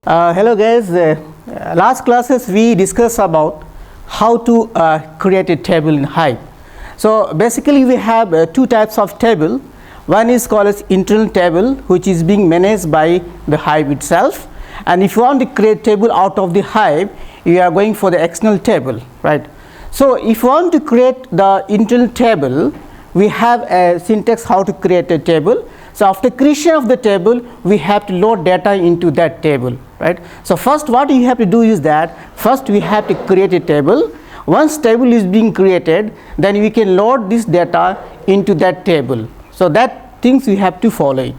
Hello guys, last classes we discussed about how to create a table in Hive. So basically we have two types of table. One is called as internal table, which is being managed by the Hive itself, and if you want to create table out of the Hive, you are going for the external table, right? So if you want to create the internal table, we have a syntax how to create a table. So after creation of the table, we have to load data into that table, right? So first what you have to do is that first we have to create a table. Once table is being created, then we can load this data into that table. So that things we have to follow it.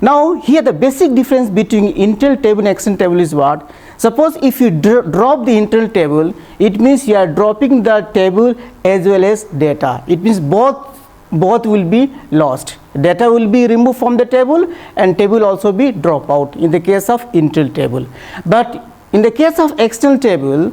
Now here the basic difference between internal table and external table is what? Suppose if you drop the internal table, it means you are dropping the table as well as data. It means both will be lost. Data will be removed from the table and table also be drop out in the case of internal table. But in the case of external table,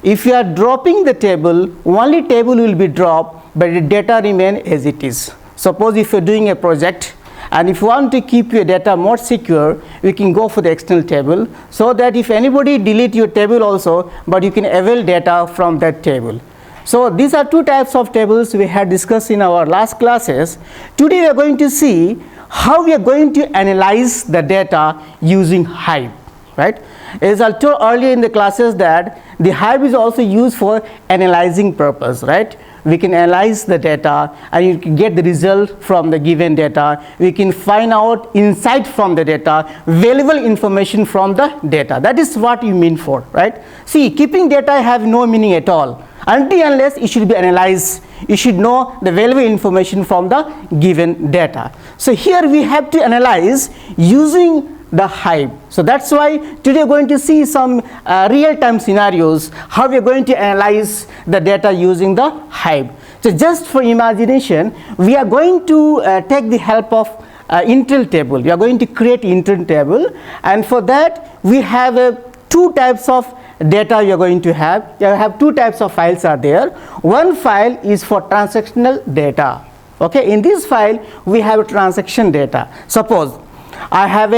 if you are dropping the table, only table will be dropped, but the data remain as it is. Suppose if you are doing a project and if you want to keep your data more secure, we can go for the external table, so that if anybody delete your table also, but you can avail data from that table. So these are two types of tables we had discussed in our last classes. Today we are going to see how we are going to analyze the data using Hive, right? As I told earlier in the classes that the Hive is also used for analyzing purpose, right? We can analyze the data and you can get the result from the given data. We can find out insight from the data, valuable information from the data. That is what you mean for, right? See, keeping data have no meaning at all. Until unless it should be analyzed, you should know the valuable information from the given data. So here we have to analyze using the Hive. So that's why today we are going to see some real-time scenarios, how we are going to analyze the data using the Hive. So just for imagination, we are going to take the help of internal table. We are going to create internal table, and for that we have two types of data you are going to have. You have two types of files are there. One file is for transactional data. Okay, in this file we have transaction data. Suppose I have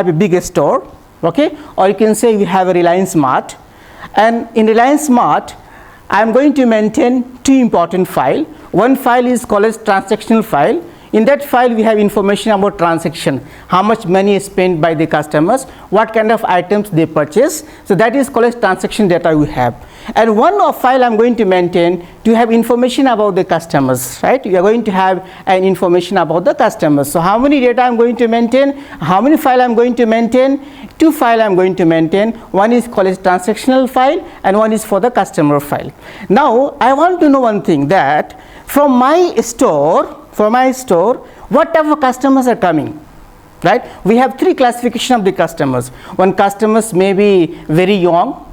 a big store, okay, or you can say we have a Reliance Mart, and in Reliance Mart I am going to maintain two important files. One file is called as transactional file. In that file we have information about transaction, how much money is spent by the customers, what kind of items they purchase. So that is called as transaction data we have. And one of file I am going to maintain to have information about the customers, right? We are going to have an information about the customers. So how many data I am going to maintain, how many file I am going to maintain? Two file I am going to maintain. One is called as transactional file and one is for the customer file. Now I want to know one thing, that from my store, what type of customers are coming, right? We have three classification of the customers. One customers may be very young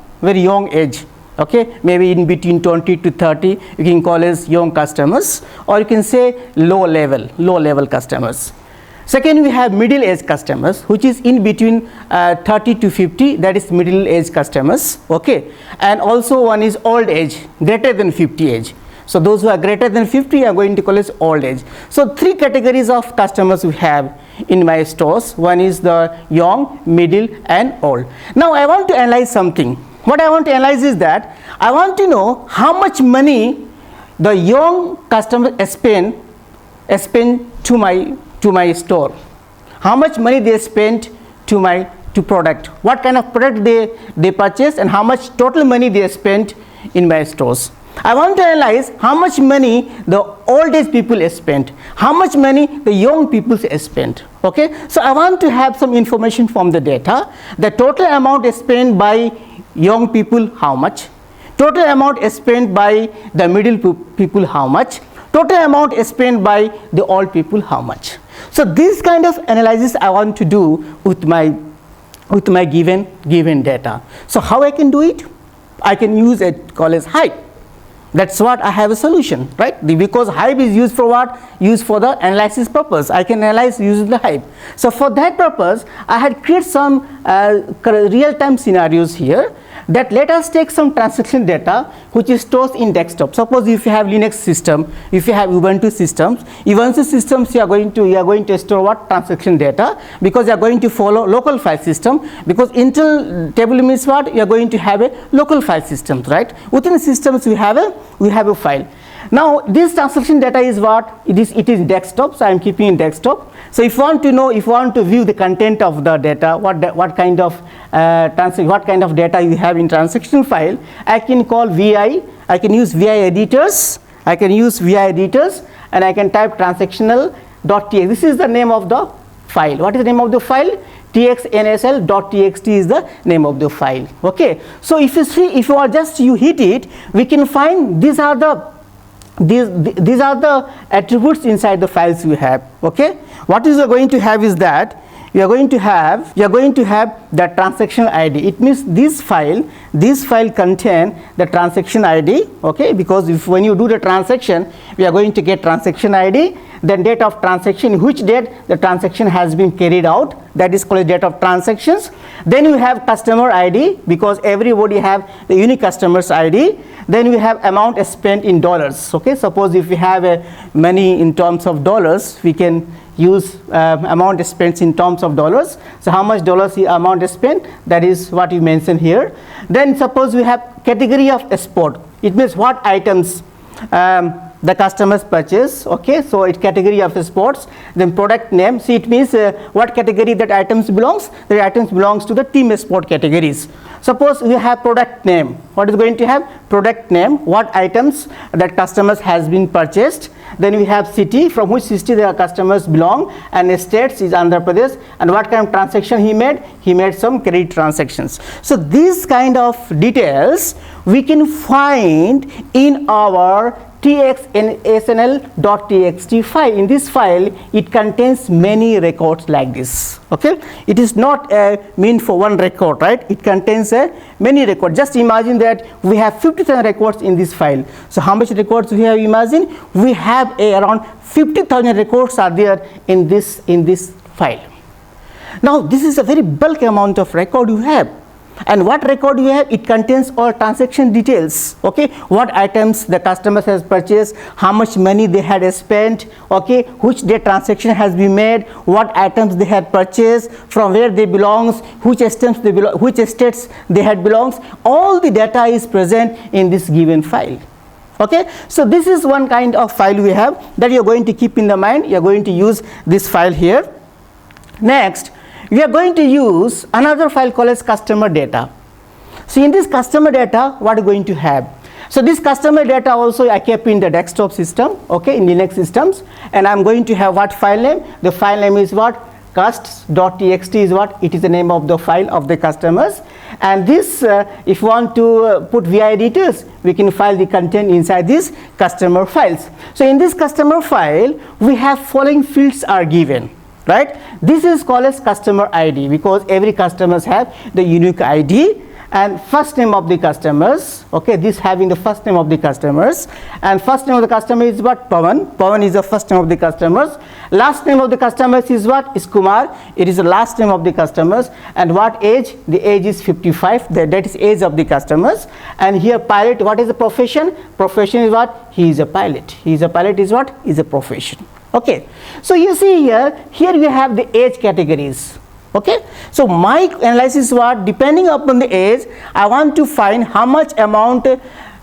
age, okay, maybe in between 20 to 30, you can call as young customers, or you can say low level customers. Second, we have middle age customers, which is in between 30 to 50, that is middle age customers, okay, and also one is old age, greater than 50 age. So those who are greater than 50 are going to call as old age. So three categories of customers we have in my stores. One is the young, middle and old. Now I want to analyze something. What I want to analyze is that I want to know how much money the young customers spend to my store. How much money they spend to product. What kind of product they purchase and how much total money they spend in my stores. I want to analyze how much money the old age people spent, how much money the young people spent. Okay, so I want to have some information from the data. The total amount is spent by young people, how much? Total amount is spent by the middle people, how much? Total amount is spent by the old people, how much? So this kind of analysis I want to do with my given data. So how I can do it? I can use a call as Hive. That's what I have a solution, right? Because Hive is used for what? Used for the analysis purpose. I can analyze using the Hive. So for that purpose, I had created some real-time scenarios here, that let us take some transaction data which is stored in desktop. Suppose if you have Linux system, if you have Ubuntu systems, you are going to store what? Transaction data, because you are going to follow local file system, because Intel table means what? You are going to have a local file system, right? Within systems we have a file. Now this transaction data is what? It is desktop, so I am keeping in desktop. So if you want to know, if you want to view the content of the data, what kind of data you have in transaction file, I can call VI. I can use VI editors. And I can type transactional.txt. This is the name of the file. What is the name of the file? txnsl.txt is the name of the file. Okay. So if you see, if you hit it, we can find these are the attributes inside the files we have. Okay. What is going to have is that you are going to have the transaction ID. It means this file contain the transaction ID. Okay, because when you do the transaction, we are going to get transaction ID, then date of transaction, which date the transaction has been carried out, that is called date of transactions. Then you have customer ID, because everybody have the unique customer's ID. Then we have amount spent in dollars. Okay, suppose if we have money in terms of dollars, we can use amount spent in terms of dollars. So how much dollars the amount is spent, that is what you mention here. Then suppose we have category of export. It means what items the customers purchase. Okay, so it's category of exports. Then product name, see it means what category that items belongs. The items belongs to the team export categories. Suppose we have product name. What is going to have? Product name, what items that customers has been purchased. Then we have city, from which city the customers belong, and states is Andhra Pradesh, and what kind of transaction he made. He made some credit transactions. So these kind of details we can find in our txnsl.txt file. In this file, it contains many records like this. Okay, it is not meant for one record, right? It contains many records. Just imagine that we have 50,000 records in this file. So how much records we have? Imagine we have around 50,000 records are there in this file. Now this is a very bulk amount of record you have. And what record you have? It contains all transaction details. Okay, what items the customers has purchased, how much money they had spent, okay, which day transaction has been made, what items they had purchased, from where they belongs, which states they had belongs. All the data is present in this given file. Okay, so this is one kind of file we have that you are going to keep in the mind. You are going to use this file here. Next, we are going to use another file called as customer data. So in this customer data, what are you going to have? So this customer data also I kept in the desktop system, okay, in Linux systems, and I'm going to have what file name? The file name is what? Cust.txt is what? It is the name of the file of the customers. And this, if you want to put VI editors, we can file the content inside these customer files. So in this customer file, we have following fields are given. Right, this is called as customer ID, because every customers have the unique ID, and first name of the customers. Okay, this having the first name of the customers, and first name of the customer is what? Pawan. Pawan is the first name of the customers. Last name of the customers is what? Is Kumar. It is the last name of the customers. And what age? The age is 55. That is age of the customers. And here pilot. What is the profession? Profession is what? He is a pilot. He is a pilot is what? Is a profession. Okay, so you see here we have the age categories. Okay, so my analysis was, depending upon the age, I want to find how much amount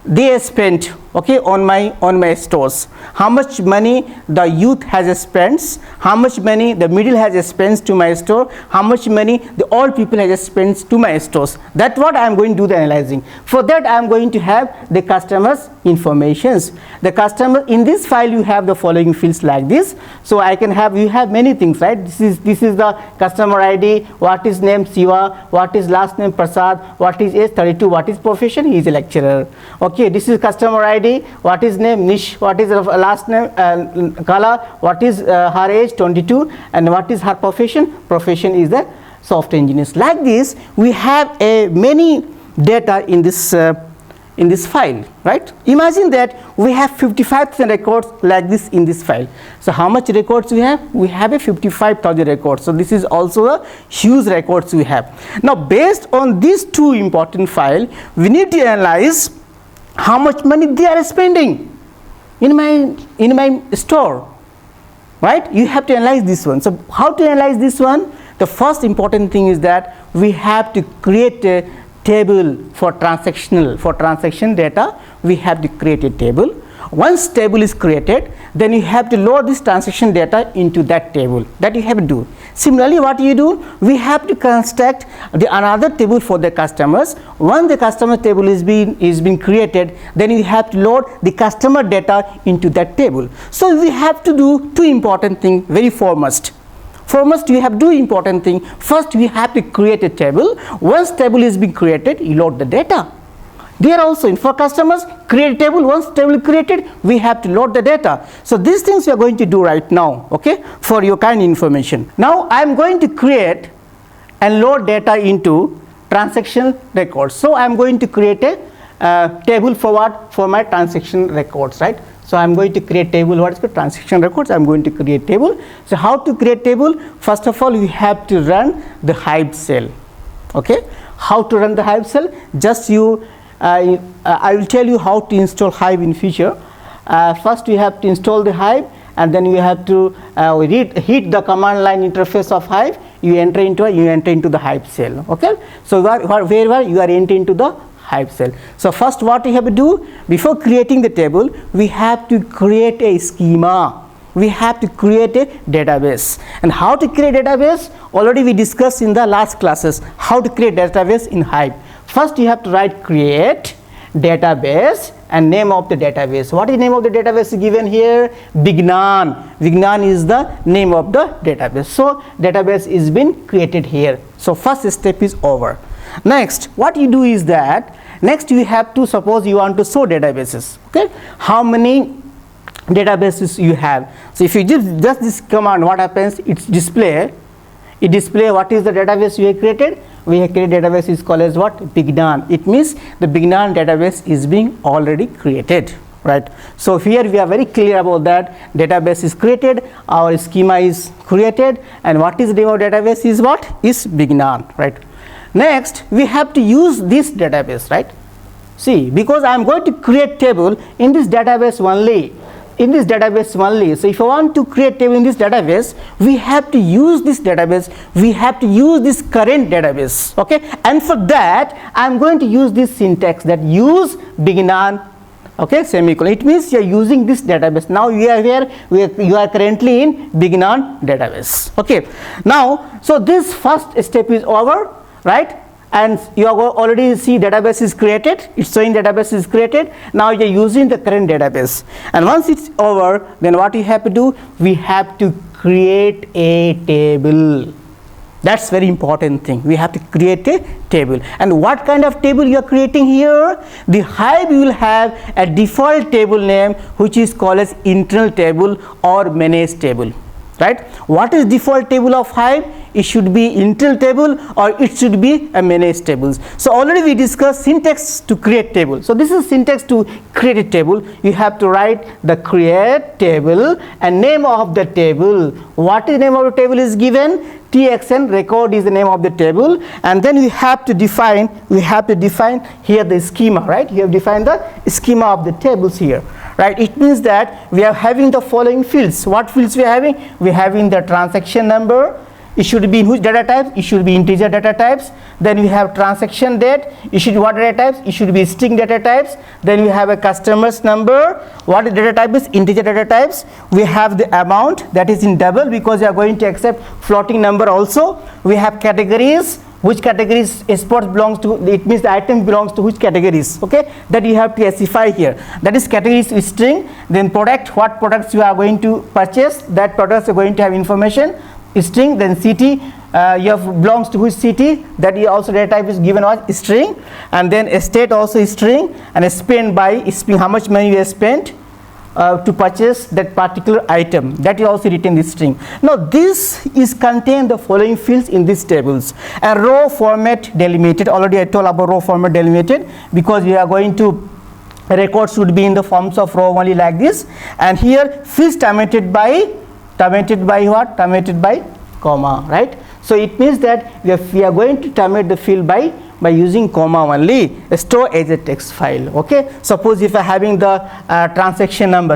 they spent, okay, on my stores, how much money the youth has spent, how much money the middle has spent to my store, how much money the old people has spent to my stores. That's what I am going to do the analyzing. For that I am going to have the customers informations. The customer, in this file you have the following fields like this. So I can have, you have many things, right? This is the customer ID, what is name Siva, what is last name Prasad, what is age 32, what is profession, he is a lecturer. Okay, this is customer ID, what is name Nish, what is last name Kala, what is her age 22, and what is her profession? Profession is the software engineers. Like this we have many data in this in this file, right? Imagine that we have 55,000 records like this in this file. So how much records we have? We have a 55,000 records. So this is also a huge records we have. Now based on these two important files, we need to analyze how much money they are spending in my store, right? You have to analyze this one. So how to analyze this one? The first important thing is that we have to create a table for transaction data. We have to create a table. Once table is created, then you have to load this transaction data into that table. That you have to do. Similarly, what you do, we have to construct another table for the customers. Once the customer table is being created, then you have to load the customer data into that table. So we have to do two important things very foremost. Foremost, we have two important things. First, we have to create a table. Once table is being created, you load the data. There also, for customers, create a table. Once table is created, we have to load the data. So these things we are going to do right now, okay, for your kind information. Now I am going to create and load data into transaction records. So I am going to create a table for what? For my transaction records, right? So I am going to create table. What is the transaction records? I am going to create table. So how to create table? First of all, we have to run the Hive shell. Okay, how to run the Hive shell? Just I will tell you how to install Hive in future. First, you have to install the Hive, and then you have to hit the command line interface of Hive. You enter into the Hive shell. Okay, so wherever you are entering into the Hive shell. So first, what we have to do before creating the table, we have to create a schema. We have to create a database. And how to create database? Already we discussed in the last classes how to create database in Hive. First, you have to write create database and name of the database. What is name of the database given here? Bignan. Bignan is the name of the database. So database is been created here. So first step is over. Next, what you do is that next you have to, suppose you want to show databases. Okay, how many databases you have? So if you just this command, what happens? It display what is the database you have created. We have created database is called as what? Bignan. It means the Bignan database is being already created, right? So here we are very clear about that. Database is created, our schema is created, and what is the name of database is what? Is Bignan, right? Next, we have to use this database, right? See, because I am going to create table in this database only. So if I want to create table in this database, we have to use this database. We have to use this current database. Okay, and for that I am going to use this syntax that use Bignan. Okay, semicolon. It means you are using this database. Now you are here. You are currently in Bignan database. Okay. Now, so this first step is over, right? And you have already see database is created. It's showing database is created. Now you are using the current database. And once it's over, then what you have to do? We have to create a table. That's very important thing. We have to create a table. And what kind of table you are creating here? The Hive will have a default table name which is called as internal table or manage table. Right? What is default table of Hive? It should be internal table or it should be a managed tables. So already we discussed syntax to create table. So this is syntax to create a table. You have to write the create table and name of the table. What is the name of the table is given? TXN record is the name of the table, and then we have to define here the schema, right? You have defined the schema of the tables here. Right, it means that we are having the following fields. What fields we are having? We are having the transaction number. It should be in which data types? It should be integer data types. Then we have transaction date. It should be what data types? It should be string data types. Then we have a customer's number. What data type is? Integer data types. We have the amount, that is in double because we are going to accept floating number also. We have categories. Which categories exports belongs to, it means the item belongs to which categories, okay, that you have to specify here. That is categories is string. Then product, what products you are going to purchase, that products are going to have information, string. Then city, you have belongs to which city, that you also data type is given as string. And then state also is string, and spend by string, how much money you have spent. to purchase that particular item, that is also written in this string. Now this is contain the following fields in these tables. A row format delimited, already I told about row format delimited, because we are going to records should be in the forms of row only like this, and here fields terminated by what? Terminated by comma, right? So it means that we are going to terminate the field by using comma only. Store as a text file. Okay, suppose if I having the transaction number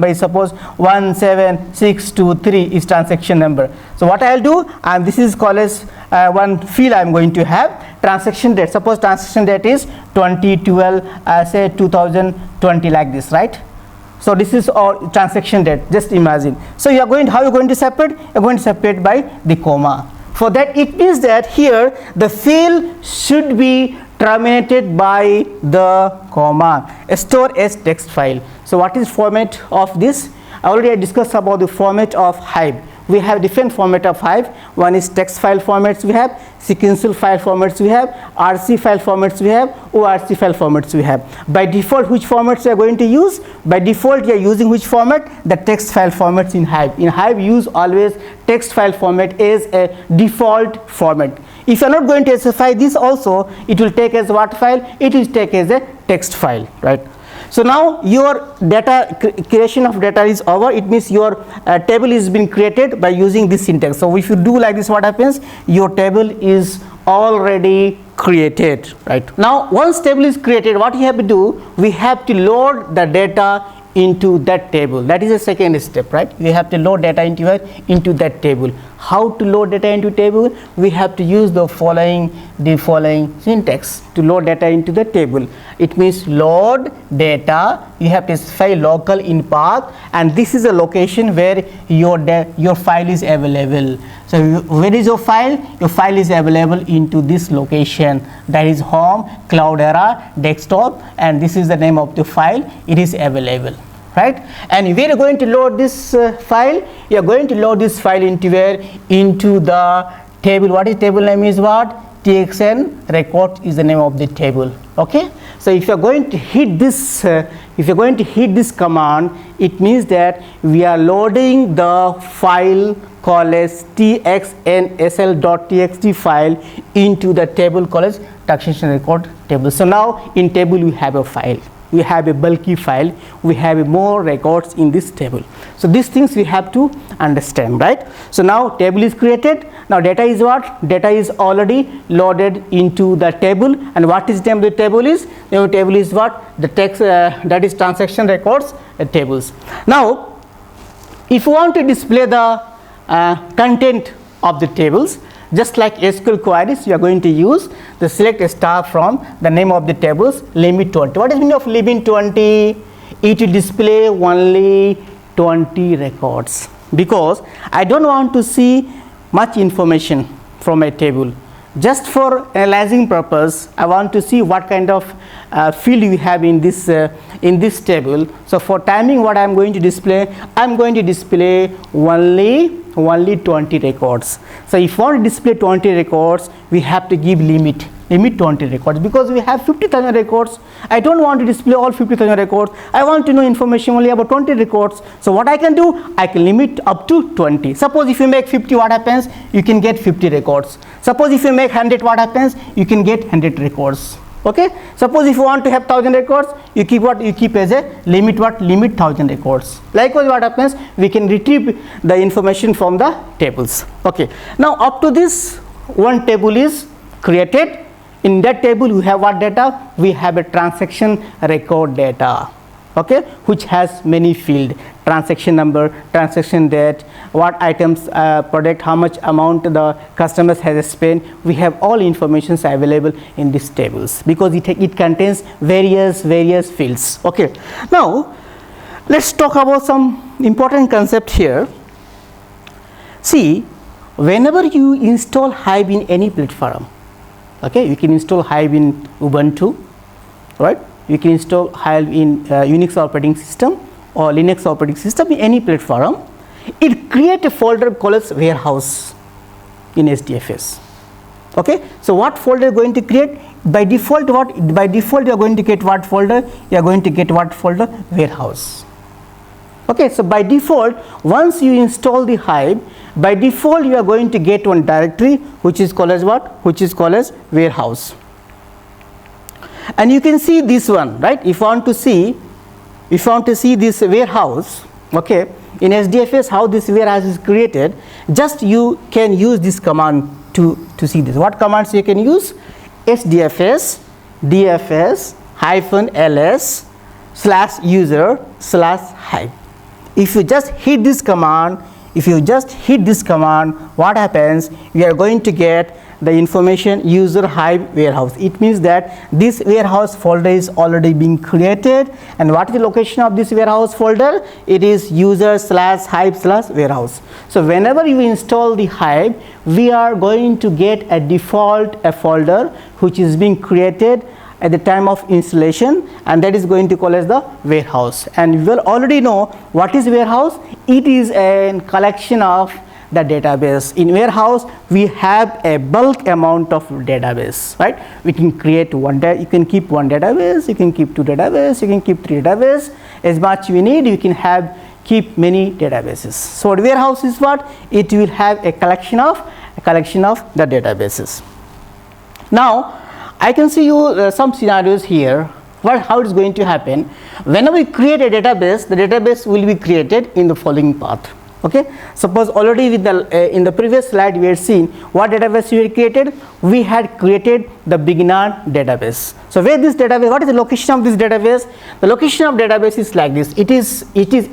is suppose 17623 is transaction number. So what I'll do, and this is called as one field I'm going to have transaction date. Suppose transaction date is 2012, say 2020 like this, right? So this is our transaction date, just imagine. So you are going, how you are going to separate? You are going to separate by the comma. For that, it means that here the field should be terminated by the comma. Store as text file. So what is format of this? Already I discussed about the format of Hive. We have different format of Hive. One is text file formats we have, sequential file formats we have, RC file formats we have, ORC file formats we have. By default, which formats we are going to use? By default, we are using which format? The text file formats in Hive. In Hive, use always text file format as a default format. If you are not going to specify this also, it will take as what file? It will take as a text file, right? So now your data creation of data is over. It means your table is being created by using this syntax. So if you do like this, what happens? Your table is already created, right? Now once table is created, what you have to do? We have to load the data into that table. That is the second step, right? We have to load data into that table. How to load data into table? We have to use the following syntax to load data into the table. It means load data. You have to specify local in path, and this is a location where your file is available. So where is your file? Your file is available into this location. That is home, Cloudera, desktop, and this is the name of the file. It is available, right? And we are going to load this file. You are going to load this file into where? Into the table. What is table name is what? TXN record is the name of the table. Okay. So if you are going to hit this, command, it means that we are loading the file called as txnsl.txt file into the table called as transaction record table. So now in table we have a file. We have a bulky file, we have more records in this table. So these things we have to understand, right? So now table is created. Now data is what? Data is already loaded into the table. And what is the name of the table is? The table is what? The text, that is transaction records tables. Now if you want to display the content of the tables, just like SQL queries, you are going to use the select star from the name of the tables, limit 20. What is the meaning of limit 20? It will display only 20 records, because I don't want to see much information from a table. Just for analyzing purpose, I want to see what kind of field you have in this table. So for timing, what I am going to display? I am going to display only 20 records. So if you want to display 20 records, we have to give limit 20 records, because we have 50,000 records. I don't want to display all 50,000 records. I want to know information only about 20 records. So what I can do? I can limit up to 20. Suppose if you make 50, what happens? You can get 50 records. Suppose if you make 100, what happens? You can get 100 records. Okay. Suppose if you want to have 1000 records, you keep what? You keep as a limit what? Limit 1000 records. Likewise, what happens? We can retrieve the information from the tables. Okay. Now up to this, one table is created. In that table, we have what data? We have a transaction record data, okay, which has many fields: transaction number, transaction date, what items, product, how much amount the customers has spent. We have all informations available in these tables, because it contains various fields. Okay. Now let's talk about some important concept here. See, whenever you install Hive in any platform, okay, you can install Hive in Ubuntu, right? You can install Hive in Unix operating system or Linux operating system in any platform. It creates a folder called as warehouse in HDFS. Okay, so what folder going to create? By default, what? By default, you are going to get what folder? You are going to get what folder? Warehouse. Okay, so by default, once you install the Hive, by default you are going to get one directory which is called as what? Which is called as warehouse. And you can see this one, right? If you want to see this warehouse, okay, in SDFS how this warehouse is created, just you can use this command to see this. What commands you can use? SDFS DFS -ls /user/hive. If you just hit this command, what happens? You are going to get the information user hive warehouse. It means that this warehouse folder is already being created. And what is the location of this warehouse folder? It is user/hive/warehouse. So whenever you install the Hive, we are going to get a default folder which is being created at the time of installation, and that is going to call as the warehouse. And you will already know what is warehouse. It is a collection of the database. In warehouse we have a bulk amount of database, right? We can create you can keep one database, you can keep two database, you can keep three database. As much we need, you can keep many databases. So warehouse is what? It will have a collection of the databases. Now I can see you some scenarios here. How it is going to happen? Whenever we create a database, the database will be created in the following path. Okay, suppose already with the in the previous slide we had seen what database we had created. We had created the Bignan database. So where this database, what is the location of this database? The location of database is like this. It is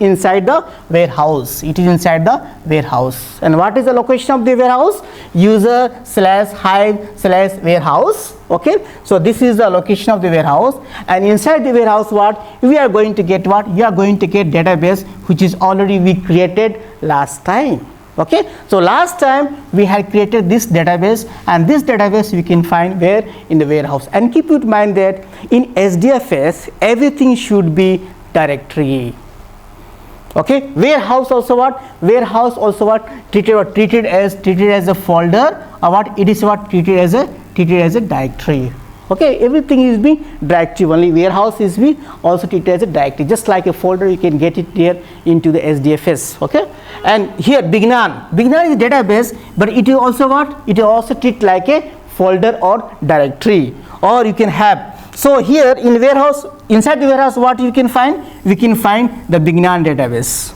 inside the warehouse. It is inside the warehouse. And what is the location of the warehouse? User/hive/warehouse. Okay, so this is the location of the warehouse, and inside the warehouse what we are going to get? What you are going to get database which is already we created last time. Okay, so last time we had created this database, and this database we can find where? In the warehouse. And keep in mind that in SDFS everything should be directory. Okay, warehouse also what? Warehouse also what? Treated as a folder, or what? It is what? Treated as a directory. Okay, everything is being directory only. Warehouse is being also treated as a directory, just like a folder. You can get it here into the SDFS. Okay, and here Bignan is a database, but it is also what? It is also treated like a folder or directory, or you can have. So here in warehouse, inside the warehouse, what you can find? We can find the Bignan database.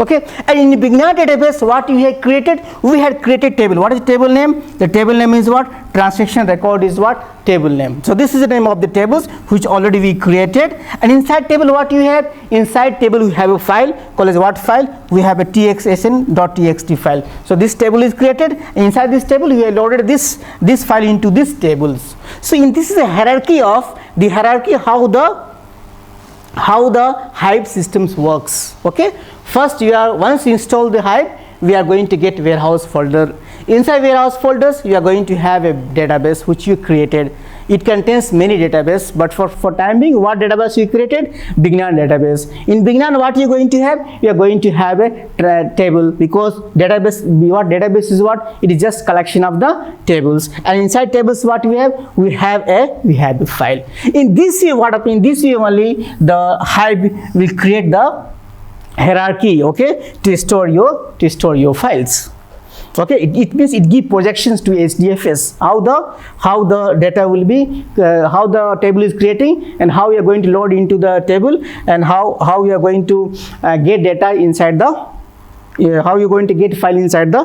Okay, and in the Bignan database, what we had created? We had created table. What is the table name? The table name is what? Transaction record is what? Table name. So this is the name of the tables which already we created. And inside table, what you have? Inside table we have a file called as what file? We have a txsn.txt file. So this table is created. And inside this table we have loaded this file into these tables. So this is a hierarchy how the Hive systems works. Okay, first once you install the Hive, we are going to get warehouse folder. Inside warehouse folders you are going to have a database which you created. It contains many databases, but for time being, what database you created? Bignan database. In Bignan, what you are going to have? You are going to have a table, because database is what? It is just collection of the tables. And inside tables, what we have? We have a file. In this way, what happens? In this way only the Hive will create the hierarchy. Okay, to store your files. Okay, it means it gives projections to SDFS how the data will be, how the table is creating, and how you are going to load into the table, and how you are going to get data inside the how you are going to get file inside the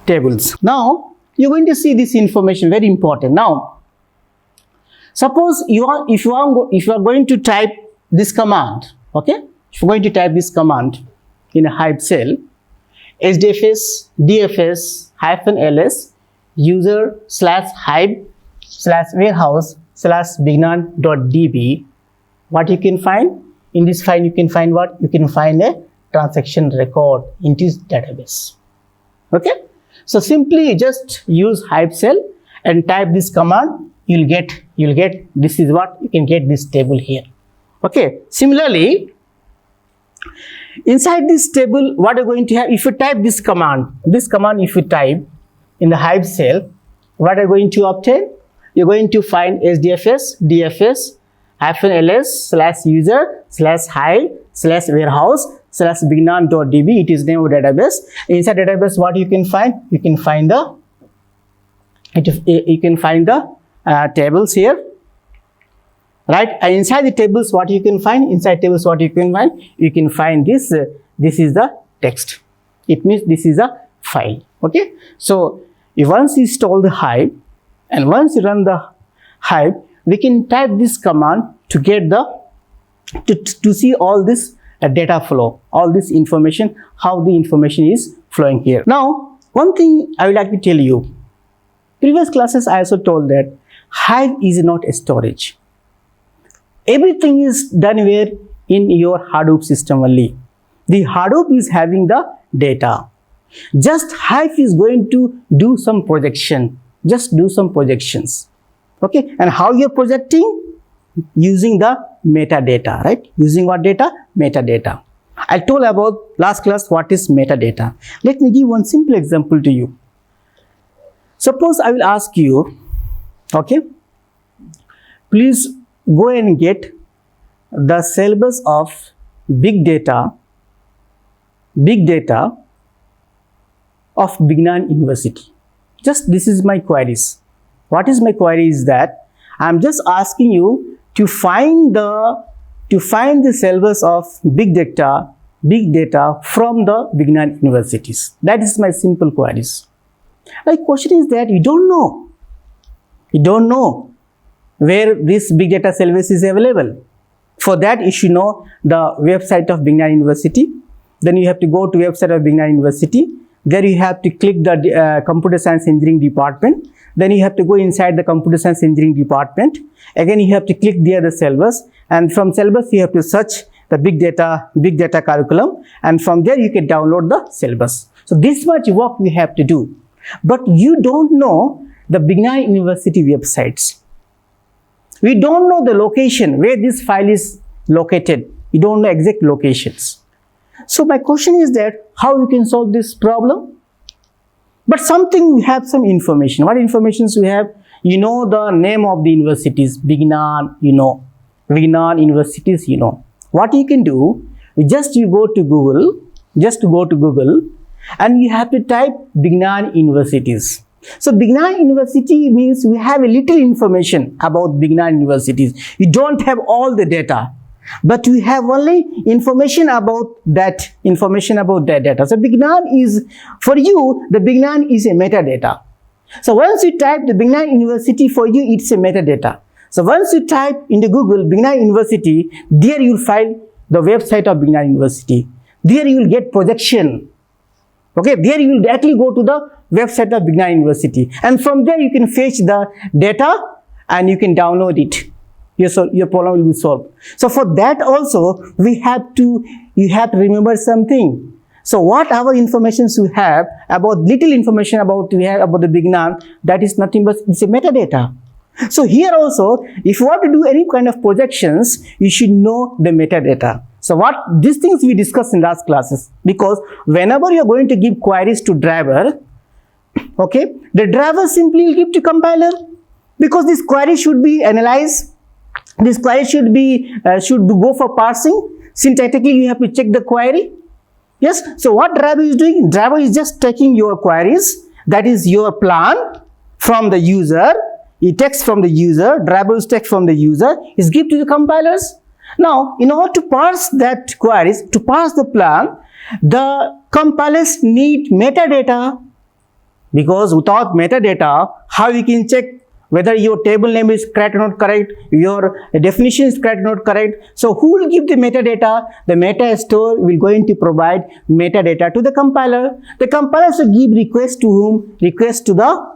tables. Now you are going to see this information, very important. Now suppose if you are going to type this command. Okay, if you are going to type this command in a Hive cell, SDFS DFS -ls user/hive/warehouse/bignan.db. What you can find in this file? You can find what? You can find a transaction record in this database. Okay, so simply just use Hive cell and type this command. You'll get this is what you can get this table here. Okay, similarly, inside this table, what are you going to have? If you type this command if you type in the Hive cell, what are you going to obtain? You're going to find SDFS DFS -ls/user/hide/warehouse/bignan.db. It is name of database. Inside database, what you can find? You can find the tables here, right? And inside the tables, what you can find? Inside tables, what you can find? You can find this. This is the text. It means this is a file. Okay. So once you install the Hive and once you run the Hive, we can type this command to get to see all this data flow, all this information, how the information is flowing here. Now, one thing I would like to tell you. Previous classes I also told that Hive is not a storage. Everything is done where? In your Hadoop system only. The Hadoop is having the data. Just Hive is going to do some projection. Just do some projections. Okay. And how you're projecting? Using the metadata, right? Using what data? Metadata. I told about last class what is metadata. Let me give one simple example to you. Suppose I will ask you, okay, please go and get the syllabus of big data of Bignan University. Just this is my queries. What is my query is that I am just asking you to find the syllabus of big data from the Bignan universities. That is my simple queries. My question is that you don't know where this big data syllabus is available. For that, you should know the website of Bignan University. Then you have to go to website of Bignan University. There you have to click the computer science engineering department. Then you have to go inside the computer science engineering department. Again, you have to click there the syllabus, and from syllabus you have to search the big data curriculum, and from there you can download the syllabus. So this much work we have to do. But you don't know the Bignan University websites. We don't know the location where this file is located. You don't know exact locations. So my question is that how you can solve this problem? But something we have some information. What informations we have? You know the name of the universities, Bignan, you know. Bignan universities, you know. What you can do, you go to Google, and you have to type Bignan universities. So Bignan University means we have a little information about Bignan universities. You don't have all the data, but we have only information about that data. So Bignan is, for you, the Bignan is a metadata. So once you type the Bignan University, for you it's a metadata. So once you type into Google Bignan University, there you will find the website of Bignan University. There you will get projection. Okay, there you will directly go to the website of Bignan University, and from there you can fetch the data and you can download it. Your problem will be solved. So for that also you have to remember something. So what our informations we have about little information about the Bignan, that is nothing but it's a metadata. So here also, if you want to do any kind of projections, you should know the metadata. So what these things we discussed in last classes, because whenever you are going to give queries to driver, okay, the driver simply will give to compiler, because this query should be analyzed. This query should go for parsing. Syntactically, you have to check the query. Yes. So what driver is doing? Driver is just taking your queries, that is your plan, from the user. He takes from the user. Driver is take from the user. Is give to the compilers. Now, in order to parse that queries, to parse the plan, the compilers need metadata, because without metadata, how you can check whether your table name is correct or not correct, your definition is correct or not correct. So who will give the metadata? The metastore will going to provide metadata to the compiler. The compiler should give request to whom? Request to the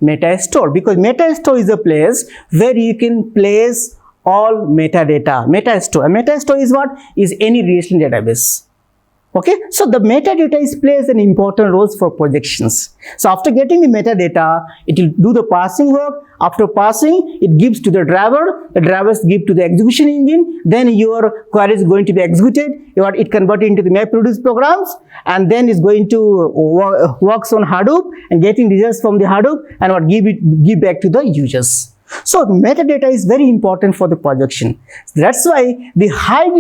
metastore, because metastore is a place where you can place all metadata. Metastore. A metastore is what? Is any relational database. Okay, so the metadata plays an important role for projections. So after getting the metadata, it will do the parsing work. After parsing, it gives to the driver. The drivers give to the execution engine. Then your query is going to be executed. It converted into the MapReduce programs, and then is going to works on Hadoop and getting results from the Hadoop and give back to the users. So metadata is very important for the projection. That's why the Hive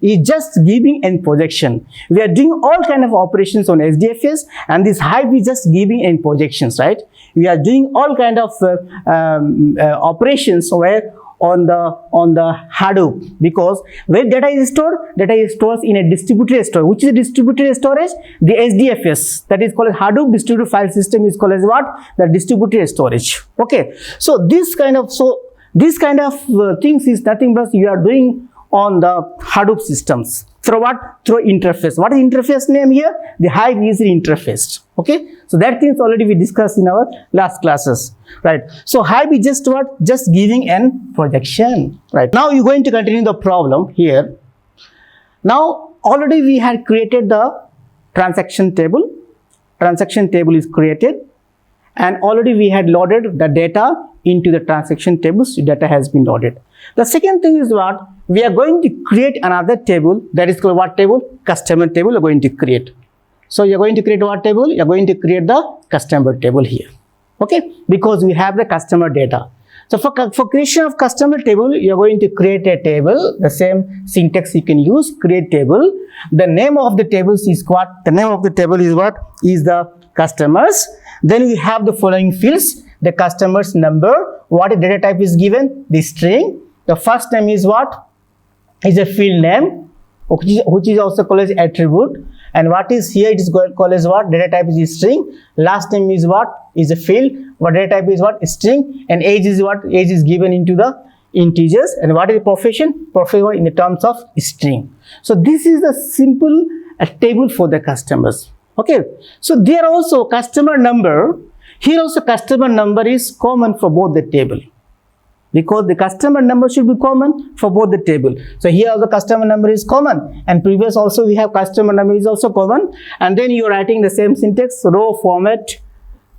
is just giving a projection. We are doing all kind of operations on SDFS, and this Hive is just giving in projections, right? We are doing all kind of operations where on the Hadoop, because where data is stored in a distributed storage. Which is a distributed storage? The SDFS, that is called as Hadoop Distributed File System, is called as what? The distributed storage. Okay, so this kind of things is nothing but you are doing on the Hadoop systems. Through what? Through interface. What is interface name here? The Hive is interfaced. Okay, so that things already we discussed in our last classes, right? So Hive is just what? Just giving an projection, right? Now you're going to continue the problem here. Now already we had created the transaction table. Transaction table is created, and already we had loaded the data into the transaction tables. Data has been loaded. The second thing is what? We are going to create another table, that is called what table? Customer table we are going to create. So you are going to create what table? You are going to create the customer table here. Okay, because we have the customer data. So for creation of customer table, you are going to create a table. The same syntax you can use, create table. The name of the tables is what? The name of the table is what? Is the customers. Then we have the following fields. The customer's number. What data type is given? The string. The first name is what? Is a field name, which is also called as attribute. And what is here? It is called as what? Data type is a string. Last name is what? Is a field. What data type is what? String. And age is what? Age is given into the integers. And what is the profession? Profession in the terms of string. So this is the simple table for the customers. Okay. So there also customer number. Here also customer number is common for both the table, because the customer number should be common for both the table. So here the customer number is common, and previous also we have customer number is also common. And then you are writing the same syntax, row format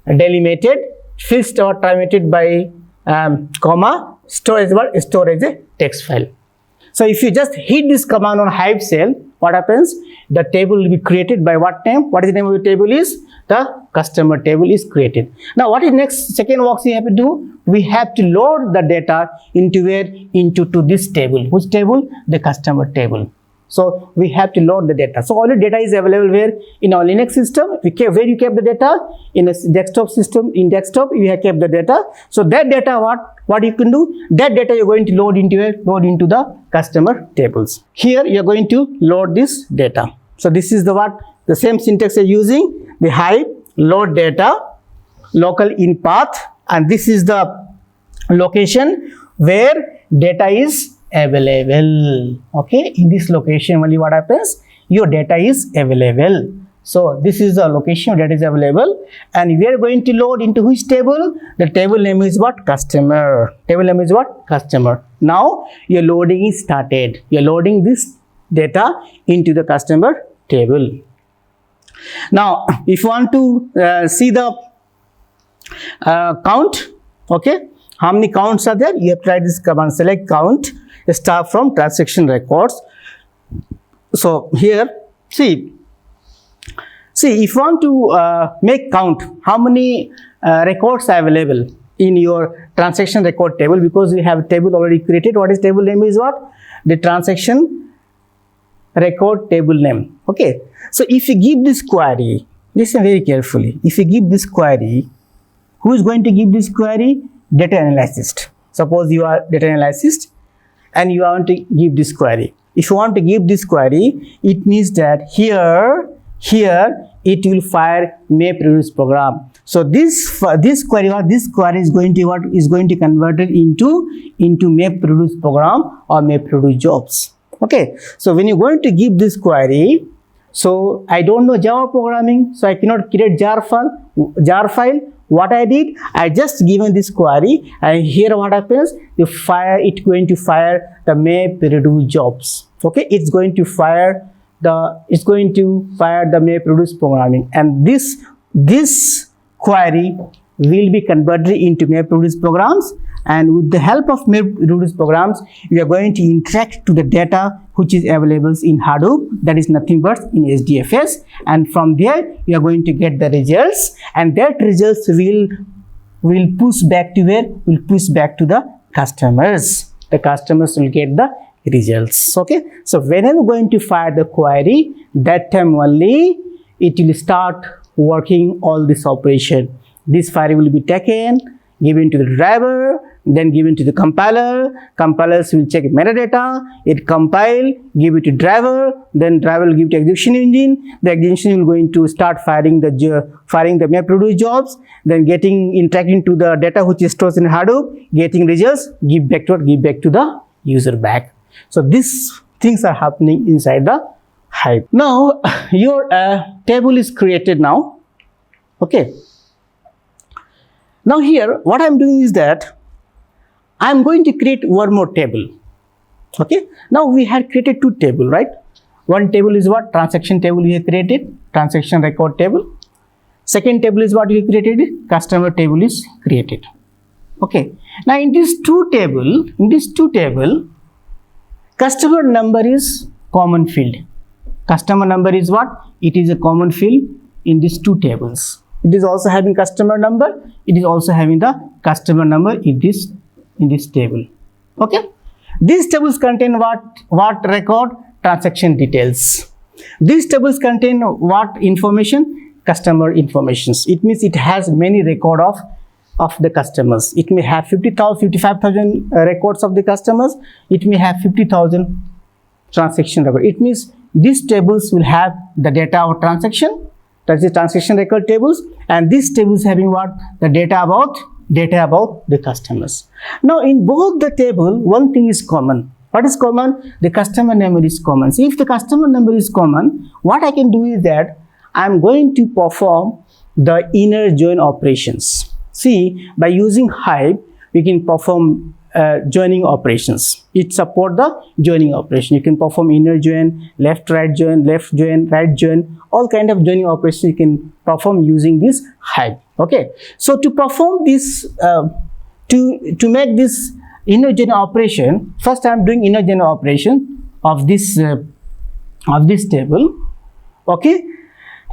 delimited, fixed or terminated by comma, store as what? Store as a text file. So if you just hit this command on Hive cell, what happens? The table will be created by what name? What is the name of the table is? The customer table is created. Now what is next? Second work we have to do? We have to load the data into where? Into this table. Which table? The customer table. So we have to load the data. So all the data is available where? In our Linux system. Where you kept the data? In a desktop system. In desktop you have kept the data. So that data what you can do? That data you're going to load into where? Load into the customer tables. Here you're going to load this data. So this is the what? The same syntax you're using. The Hive load data, local in path, and this is the location where data is available. Okay, in this location only what happens? Your data is available. So this is the location where data is available, and we are going to load into which table? The table name is what? Customer. Table name is what? Customer. Now your loading is started. You're loading this data into the customer table. Now if you want to see the count, okay, how many counts are there? You have to write this command, select count, start from transaction records. So here see if you want to make count how many records are available in your transaction record table, because we have a table already created. What is table name is what? The transaction record table name. Okay, so if you give this query, listen very carefully, if you give this query, who is going to give this query? Data analyst. Suppose you are data analyst and you want to give this query. If you want to give this query, it means that here it will fire MapReduce program. So this query is going to convert it into MapReduce program or MapReduce jobs. Okay, so when you're going to give this query, so I don't know Java programming, so I cannot create jar file. What I did, I just given this query, and here what happens? It's going to fire the MapReduce jobs. Okay, it's going to fire the MapReduce programming, and this query will be converted into MapReduce programs. And with the help of MapReduce programs, we are going to interact to the data which is available in Hadoop, that is nothing but in SDFS, and from there you are going to get the results, and that results will will push back to where? Will push back to the customers. The customers will get the results. Okay, so whenever going to fire the query, that time only it will start working all this operation. This query will be taken, given to the driver, then given to the compiler. Compilers will check metadata, it compile, give it to driver, then driver will give to execution engine. The execution engine will going to start firing the MapReduce jobs, then interacting to the data which is stored in Hadoop, getting results, give back to the user back. So these things are happening inside the Hive. Now your table is created now. Okay. Now here what I am doing is that I am going to create one more table. Okay. Now we had created two tables, right? One table is what? Transaction table we have created, transaction record table. Second table is what we created? Customer table is created. Okay. Now in these two table, customer number is common field. Customer number is what? It is a common field in these two tables. It is also having customer number. It is also having the customer number in this table. Okay. These tables contain what record? Transaction details. These tables contain what information? Customer informations. It means it has many record of the customers. It may have 55,000 records of the customers. It may have 50,000 transaction record. It means these tables will have the data of transaction, that is the transaction record tables, and these tables having what? The data about the customers. Now in both the table, one thing is common. What is common? The customer number is common. So if the customer number is common, what I can do is that I am going to perform the inner join operations. See, by using Hive, we can perform joining operations. It supports the joining operation. You can perform inner join, left join, right join, all kind of joining operations you can perform using this Hive. Okay. So to perform this, to make this inner join operation, first I am doing inner join operation of this table. Okay.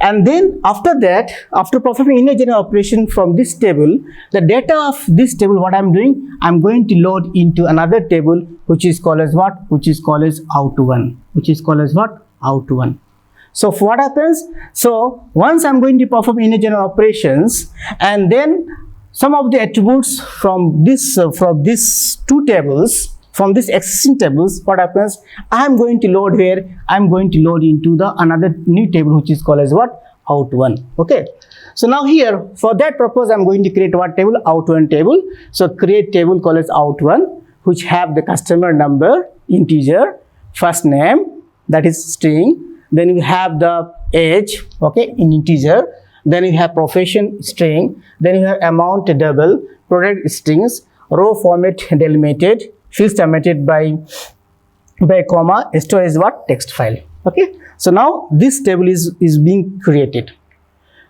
And then after that, after performing inner join operation from this table, the data of this table, what I am doing, I am going to load into another table which is called as what? Which is called as out1. Which is called as what? Out1. So what happens? So once I am going to perform inner join operations, and then some of the attributes from these two tables, from these existing tables, what happens? I am going to load here. I am going to load into the another new table which is called as what? Out1. Okay. So now here, for that purpose, I am going to create what table? Out1 table. So create table called as Out1, which have the customer number, integer, first name, that is string. Then you have the age, okay, in integer. Then you have profession, string. Then you have amount, double, product, strings, row format, delimited, field submitted by comma, store is what? Text file. Okay. So now this table is being created.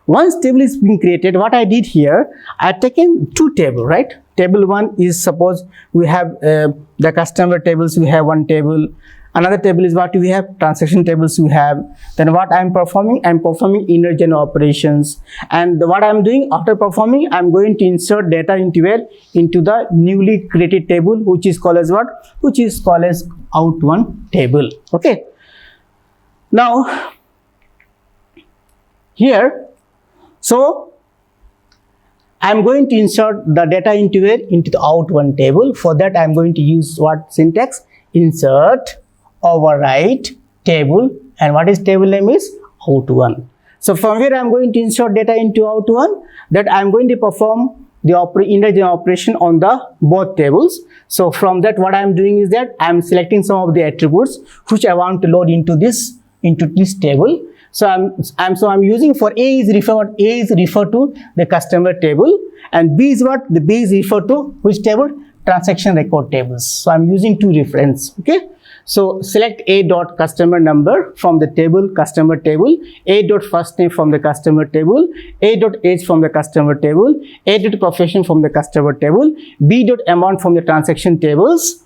Once table is being created, what I did here, I have taken two tables, right? Table 1 is, suppose we have the customer tables, we have one table. Another table is what we have? Transaction tables we have. Then what I am performing? I am performing inner join operations. And what I am doing after performing, I am going to insert data into where? Into the newly created table, which is called as what? Which is called as Out1 table. Okay. Now, here, so I am going to insert the data into where? Into the Out1 table. For that, I am going to use what syntax? Insert, overwrite, table, and what is table name is? Out1. So from here I am going to insert data into Out1, that I am going to perform the inner join operation on the both tables. So from that, what I am doing is that I am selecting some of the attributes which I want to load into this table. So I'm using for A is referred to the customer table, and B is what? The B is referred to which table? Transaction record tables. So I'm using two reference. Okay. So select A dot customer number from the table customer table, A dot first name from the customer table, A dot age from the customer table, A dot profession from the customer table, B dot amount from the transaction tables,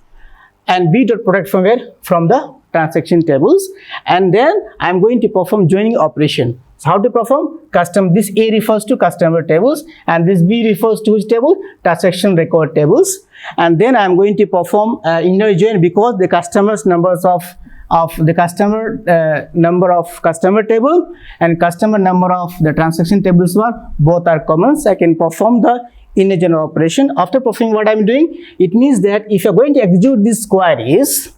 and B dot product from where? From the transaction tables. And then I'm going to perform joining operation. So how to perform custom? This A refers to customer tables, and this B refers to which table? Transaction record tables. And then I am going to perform inner join, because the customers numbers of the customer number of customer table and customer number of the transaction tables were both are common. So I can perform the inner join operation. After performing what I am doing, it means that if you are going to execute these queries,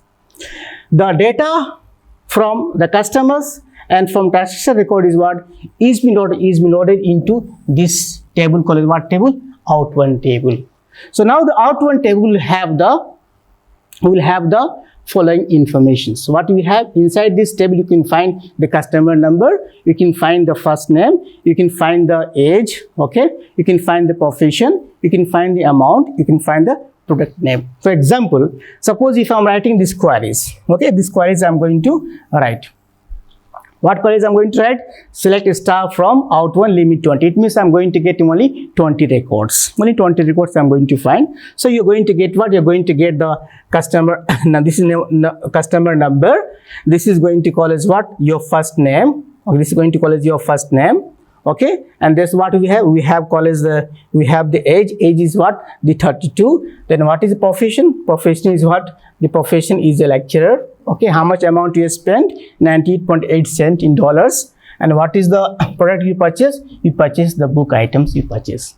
the data from the customers and from transaction record is what is being loaded into this table called what table? Out1 table. So now the Out1 table will have the following information. So what we have inside this table, you can find the customer number, you can find the first name, you can find the age, okay, you can find the profession, you can find the amount, you can find the product name. For example, suppose if I'm writing these queries, okay, these queries I'm going to write. What queries I'm going to write? Select a star from Out1 limit 20. It means I'm going to get only 20 records. Only 20 records I'm going to find. So you're going to get what? You're going to get the customer. Now this is customer number. This is going to call as what? Your first name. Okay, this is going to call as your first name. Okay, and that's what we have. We have call as we have the age. Age is what? The 32. Then what is the profession? Profession is what? The profession is a lecturer. Okay, how much amount you spent? 98.8 cents in dollars. And what is the product you purchase? You purchase the book items you purchase.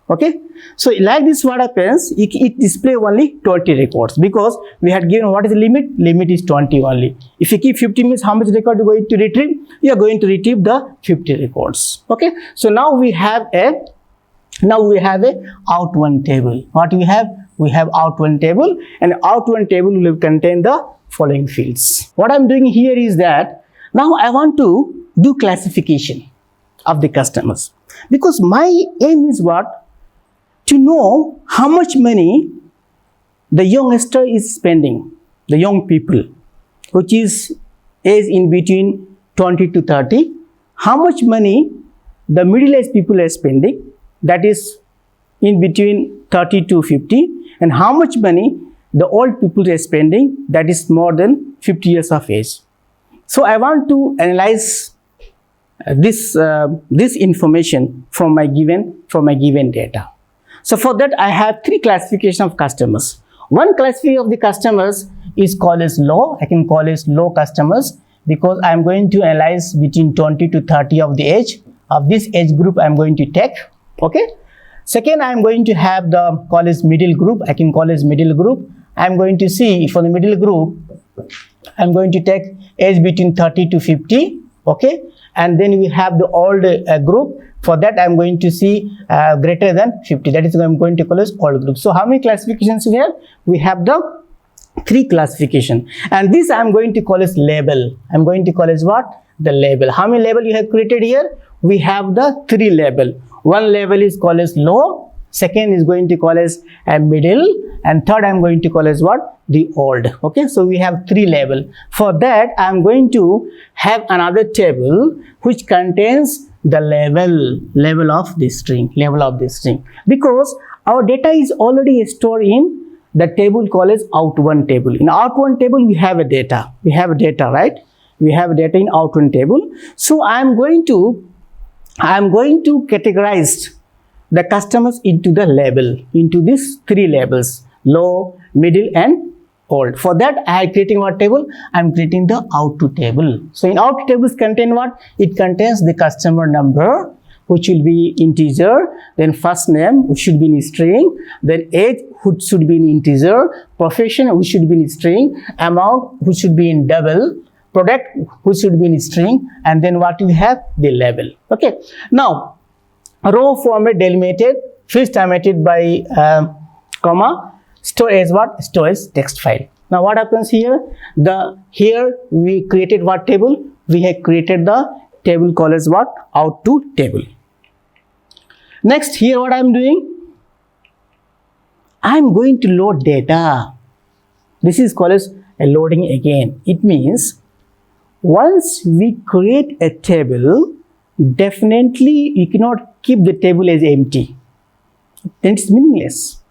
Okay, so like this what happens, it display only 20 records, because we had given what is the limit? Limit is 20 only. If you keep 50 means how much record you are going to retrieve? You are going to retrieve the 50 records. Okay, so now we have a Out1 table. What we have? We have Out1 table, and Out1 table will contain the following fields. What I'm doing here is that now I want to do classification of the customers, because my aim is what? To know how much money the youngster is spending, the young people, which is age in between 20 to 30, how much money the middle-aged people are spending, that is in between 30 to 50, and how much money the old people are spending, that is more than 50 years of age. So I want to analyze this information from my given data. So for that I have three classification of customers. One classification of the customers is called as low. I can call it low customers, because I am going to analyze between 20 to 30 of the age. Of this age group I am going to take. Okay. Second, I am going to have the call as middle group. I can call as middle group. I am going to see for the middle group, I am going to take age between 30 to 50. Okay. And then we have the old group. For that I am going to see greater than 50. That is I am going to call as old group. So how many classifications we have? We have the three classification, and this I am going to call as label. I am going to call as what? The label. How many label you have created here? We have the three label. One label is called as low, second is going to call as a middle, and third I am going to call as what? The old. Okay, so we have three label. For that I am going to have another table which contains the level of the string, because our data is already stored in the table called as Out1 table. In Out1 table we have a data, right? We have data in Out1 table. So I am going to categorize the customers into the label, into these three labels: low, middle and old. For that I am creating what table? I am creating the Out2 table. So in Out2 tables contain what? It contains the customer number, which will be integer, then first name, which should be in string, then age, which should be in integer, profession, which should be in string, amount, which should be in double, product, which should be in string, and then what we have? The label. Okay. Now row format delimited, fields delimited by comma, store as what? Store as text file. Now what happens here? Here we created what table? We have created the table called as what? Out2 table. Next, here what I am doing? I am going to load data. This is called as a loading again. It means once we create a table, definitely you cannot keep the table as empty. Then it's meaningless.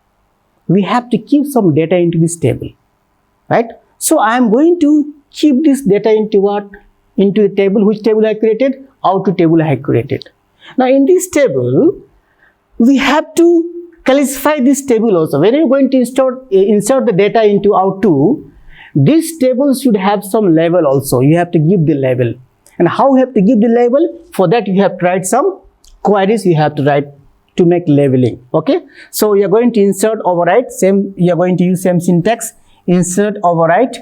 We have to keep some data into this table, right? So I am going to keep this data into what? into the table. Which table I created? Out2 table I have created. Now in this table, we have to classify this table also. When you're going to insert the data into Out2, this table should have some label also. You have to give the label. And how you have to give the label? For that you have to write some queries you have to write to make labeling. Okay, so you are going to insert override, same, you are going to use same syntax, insert override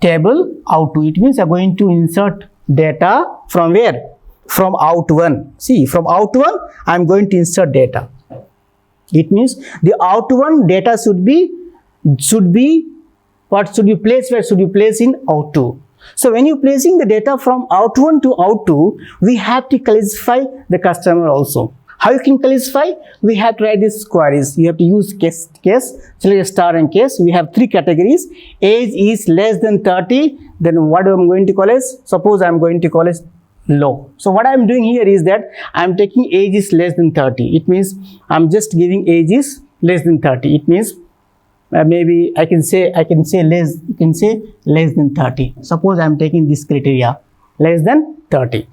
table Out2. It means you are going to insert data from where? From Out1. See, from Out1 I am going to insert data. It means the Out1 data should be what should you place? Where should you place? In Out2. So when you placing the data from Out1 to Out2, we have to classify the customer also. How you can classify? We have to write these queries. You have to use case, select star and case. We have three categories. Age is less than 30. Then what I'm going to call as? Suppose I'm going to call as low. So what I'm doing here is that I'm taking age is less than 30. It means I'm just giving age is less than 30. It means maybe I can say less. You can say less than 30. Suppose I'm taking this criteria, less than 30.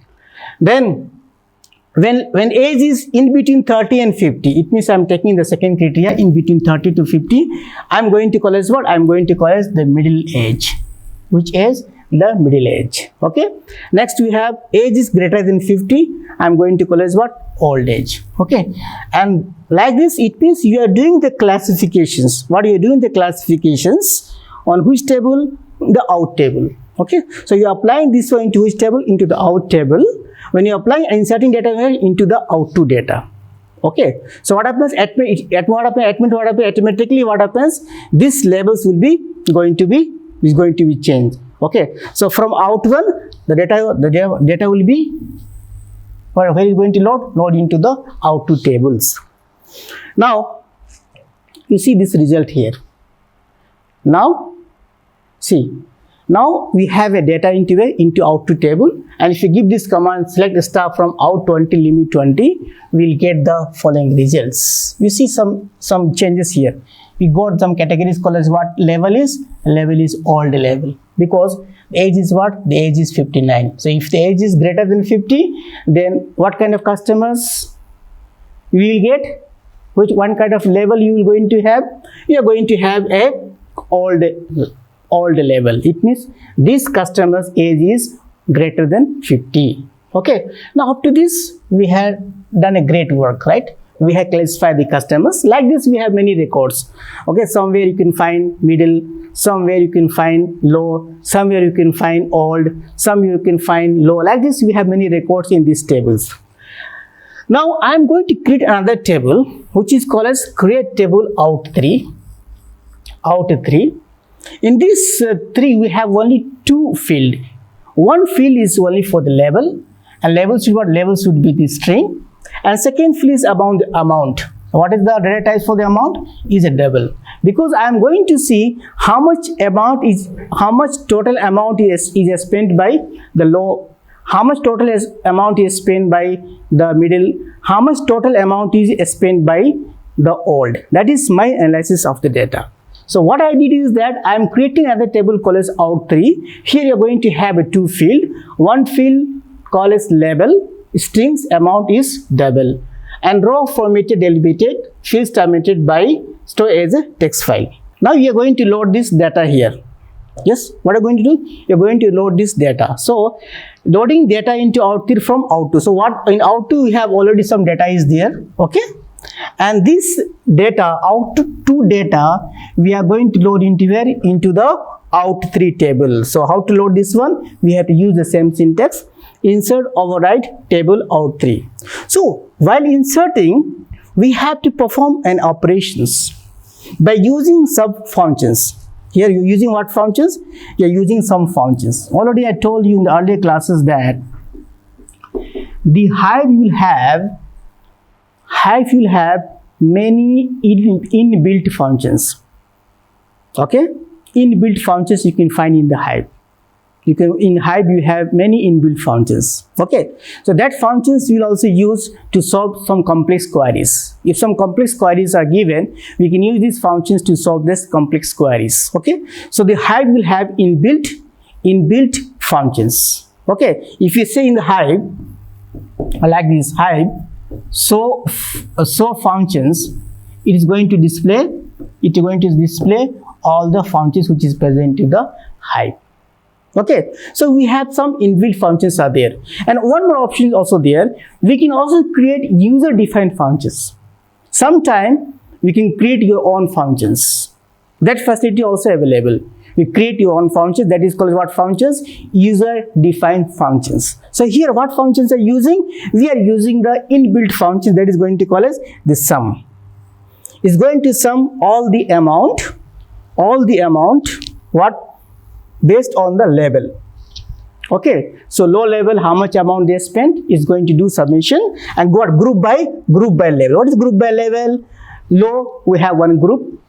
Then when age is in between 30 and 50, it means I'm taking the second criteria in between 30 to 50. I'm going to call as what? I'm going to call as the middle age, which is the middle age. Okay, next we have age is greater than 50. I'm going to call as what? Old age. Okay, and like this, it means you are doing the classifications. What you are doing the classifications on which table? The out table. Okay, so you are applying this one into which table? Into the out table. When you apply inserting data into the Out2 data. Okay, so what happens? Automatically what happens? These labels will be going to be changed. Okay, so from Out1 the data will be where is going to load into the Out2 tables. Now you see this result here. Now see, now we have a data into Out2 table, and if you give this command select star from out20 limit 20, we'll get the following results. You see some changes here. We got some categories called as what? Level is old level, because age is what? The age is 59. So if the age is greater than 50, then what kind of customers we will get? Which one kind of level you are going to have? You are going to have a old level. It means this customer's age is greater than 50. Okay, now up to this we have done a great work, right? We have classified the customers. Like this we have many records. Okay, somewhere you can find middle, somewhere you can find low, somewhere you can find old, somewhere you can find low. Like this we have many records in these tables. Now I am going to create another table which is called as create table Out3. In this 3 we have only two fields. One field is only for the label, and label should be the string, and second field is about the amount. What is the data type for the amount? Is a double, because I am going to see how much total amount is spent by the low, how much total amount is spent by the middle, how much total amount is spent by the old. That is my analysis of the data. So what I did is that I am creating another table called as Out3. Here you are going to have a two field. One field called as label, strings amount is double, and row formatted delimited, fields terminated by store as a text file. Now you are going to load this data here. Yes, what are you going to do? You are going to load this data. So loading data into Out3 from Out2. So what in Out2 we have already some data is there. Okay. And this data, Out2 data, we are going to load into where? Into the Out3 table. So how to load this one? We have to use the same syntax, insert override table Out3. So while inserting, we have to perform an operations by using sub functions. Here you're using what functions? You're using some functions. Already I told you in the earlier classes that the Hive will have many inbuilt functions. Okay, inbuilt functions you can find in the Hive. In Hive you have many inbuilt functions. Okay, so that functions we will also use to solve some complex queries. If some complex queries are given, we can use these functions to solve this complex queries. Okay, so the Hive will have inbuilt functions. Okay, if you say in the Hive, like this Hive, so functions, it is going to display all the functions which is present in the Hive. Okay, so we have some inbuilt functions are there, and one more option is also there. We can also create user defined functions. Sometime we can create your own functions. That facility also available. You create your own functions, that is called what functions? User defined functions. So here what functions are using? We are using the inbuilt function that is going to call as the sum. It's going to sum all the amount, what? Based on the level. Okay, so low level, how much amount they spent, is going to do summation and go group by level. What is group by level? Low, we have one group.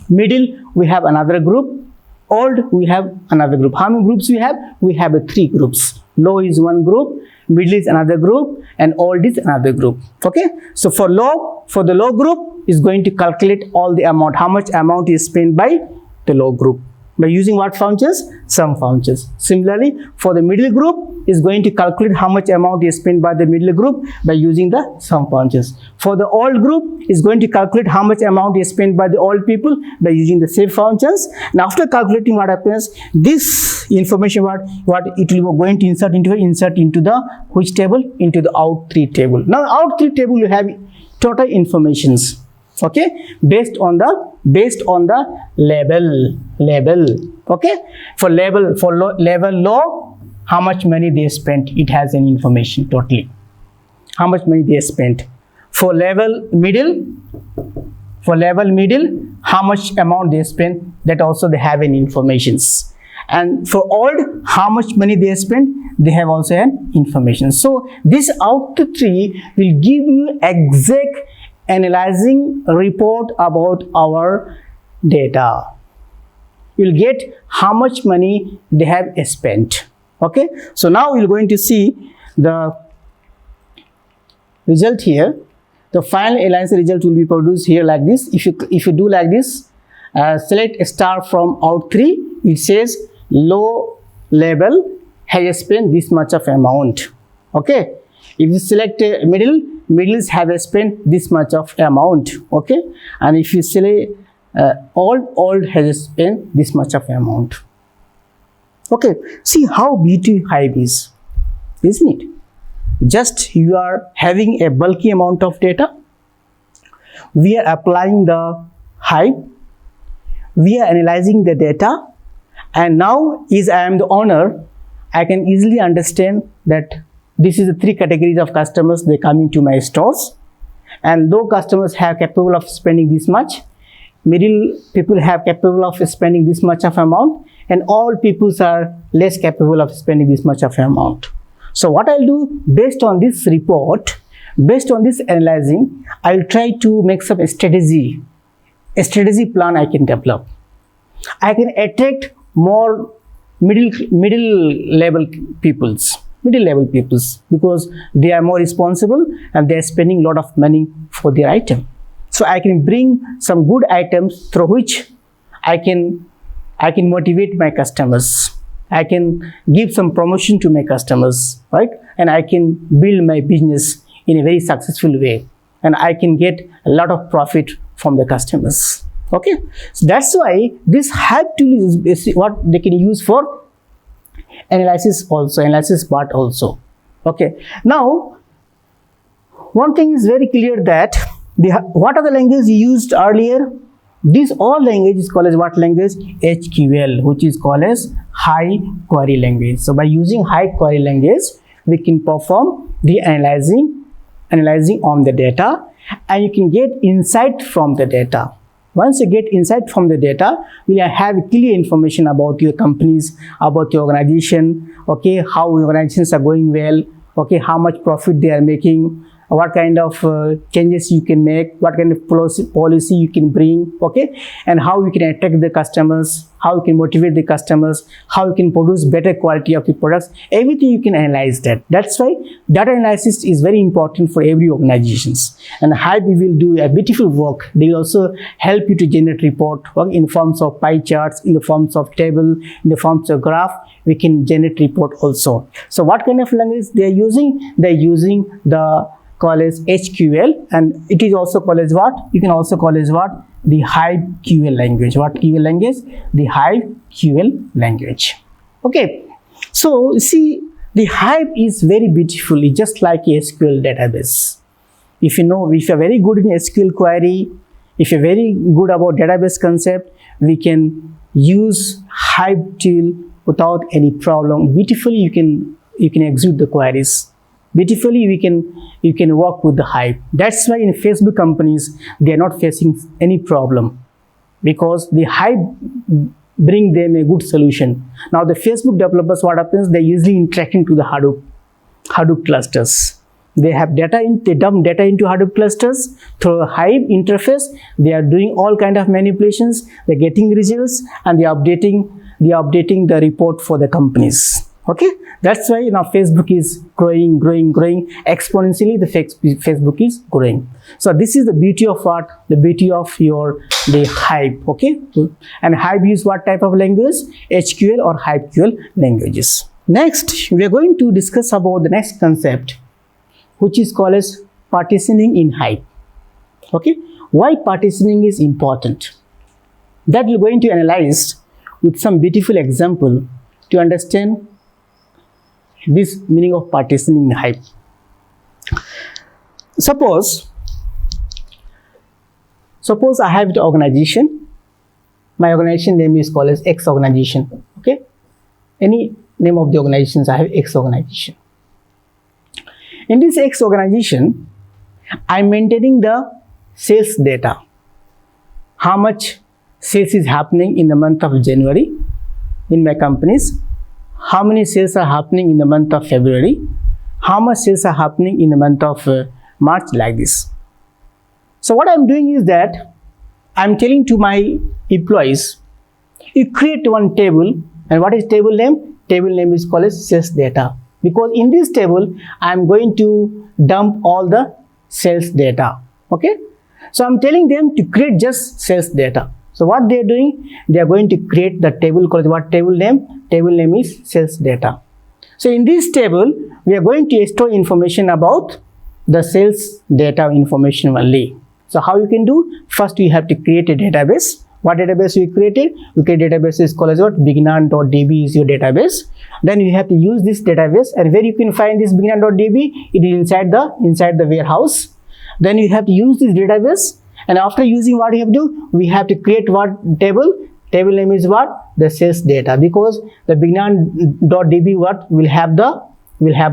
Middle, we have another group. Old, we have another group. How many groups we have? We have 3 groups. Low is one group, middle is another group, and old is another group. Okay, so for the low group is going to calculate all the amount, how much amount is spent by the low group, by using what functions? Sum functions. Similarly, for the middle group is going to calculate how much amount is spent by the middle group by using the sum functions. For the old group is going to calculate how much amount is spent by the old people by using the save functions. And after calculating, what happens? This information what it will going to insert into the which table? Into the out3 table. Now out3 table you have total informations. Okay, based on the level. Okay, for level low, how much money they spent, it has an information totally, how much money they spent. For level middle, how much amount they spent, that also they have an informations. And for old, how much money they spent, they have also an information. So this out3 will give you exact analyzing report about our data. You'll get how much money they have spent. Okay, so now we're going to see the result here. The final analysis result will be produced here like this. If you do like this, select a star from out3, it says low level has spent this much of amount. Okay, if you select middles have spent this much of amount. Okay, and if you select old has spent this much of amount. Okay, see how beautiful Hive is, isn't it? Just you are having a bulky amount of data, we are applying the Hive, we are analyzing the data, and now as I am the owner, I can easily understand that this is the 3 categories of customers they come into my stores, and low customers have capable of spending this much, middle people have capable of spending this much of amount, and all peoples are less capable of spending this much of amount. So what I'll do, based on this report, based on this analyzing, I'll try to make some strategy plan I can develop. I can attract more middle level peoples, because they are more responsible and they are spending a lot of money for their item. So I can bring some good items through which I can motivate my customers. I can give some promotion to my customers, right? And I can build my business in a very successful way, and I can get a lot of profit from the customers. Okay, so that's why this Hive tool is what they can use for analysis part also. Okay, now one thing is very clear, that what are the languages used earlier? This all language is called as what language? HQL, which is called as Hive query language. So by using Hive query language, we can perform the analyzing on the data, and you can get insight from the data. Once you get insight from the data, we have clear information about your companies, about your organization, okay, how organizations are going well, okay, how much profit they are making, what kind of changes you can make, what kind of policy you can bring, okay, and how you can attract the customers, how you can motivate the customers, how you can produce better quality of the products. Everything you can analyze that. That's why data analysis is very important for every organizations. And Hive will do a beautiful work. They will also help you to generate report in forms of pie charts, in the forms of table, in the forms of graph. We can generate report also. So what kind of language they are using? They are using the call as HQL, and it is also called as what? You can also call as what? The Hive QL language. What QL language? The Hive QL language. Okay. So see, the Hive is very beautiful. It's just like a SQL database. If you know, if you're very good in SQL query, if you're very good about database concept, we can use Hive tool without any problem. Beautifully, you can execute the queries. Beautifully, you can work with the Hive. That's why in Facebook companies, they are not facing any problem, because the Hive bring them a good solution. Now the Facebook developers, what happens? They usually interacting to the Hadoop clusters. They have data they dump data into Hadoop clusters through a Hive interface. They are doing all kind of manipulations. They're getting results, and they're updating the report for the companies. Okay, that's why now Facebook is growing exponentially. The Facebook is growing. So this is the beauty of what? The beauty of the Hive. Okay, and Hive use what type of language? HQL or HiveQL languages. Next, we are going to discuss about the next concept, which is called as partitioning in Hive. Okay, why partitioning is important? That we're going to analyze with some beautiful example to understand this meaning of partitioning in Hive. Suppose I have the organization. My organization name is called as X organization. Okay, any name of the organizations, I have X organization. In this X organization, I'm maintaining the sales data. How much sales is happening in the month of January in my companies? How many sales are happening in the month of February? How much sales are happening in the month of March, like this. So what I'm doing is that I'm telling to my employees, you create one table, and what is table name? Table name is called as sales data, because in this table I'm going to dump all the sales data. Okay, so I'm telling them to create just sales data. So what they are doing? They are going to create the table called what table name? Table name is sales data. So in this table, we are going to store information about the sales data information only. So how you can do? First, we have to create a database. What database we created? We create database is called as what? Bignan.db is your database. Then you have to use this database, and where you can find this Bignan.db? It is inside the warehouse. Then you have to use this database. And after using, what you have to do? We have to create what table? Table name is what? The sales data, because the Bignan.db what will have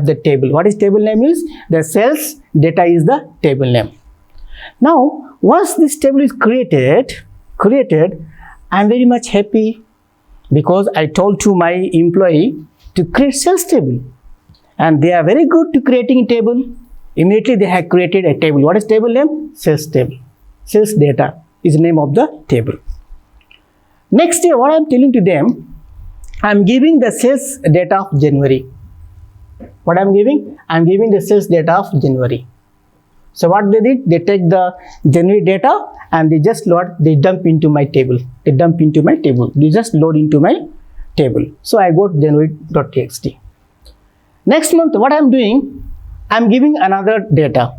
the table. What is table name is? The sales data is the table name. Now, once this table is created, I am very much happy, because I told to my employee to create sales table, and they are very good to creating a table. Immediately they have created a table. What is table name? Sales table. Sales data is the name of the table. Next day, what I am telling to them, I am giving the sales data of January. What I am giving? I am giving the sales data of January. So what they did? They take the January data and they just dump into my table. They just load into my table. So I got January.txt. Next month, what I am doing? I am giving another data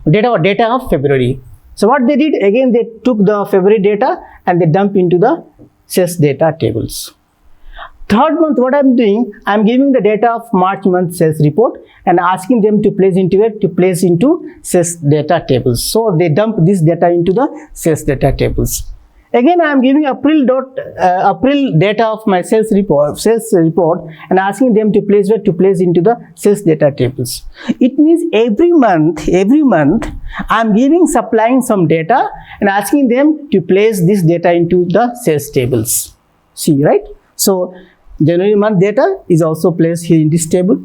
of February. So what they did? Again, they took the February data and they dump into the sales data tables. Third month, what I'm doing? I'm giving the data of March month sales report and asking them to place into sales data tables. So they dump this data into the sales data tables. Again, I am giving April data of my sales report and asking them to place into the sales data tables. It means every month I am supplying some data and asking them to place this data into the sales tables. See, right? So January month data is also placed here in this table.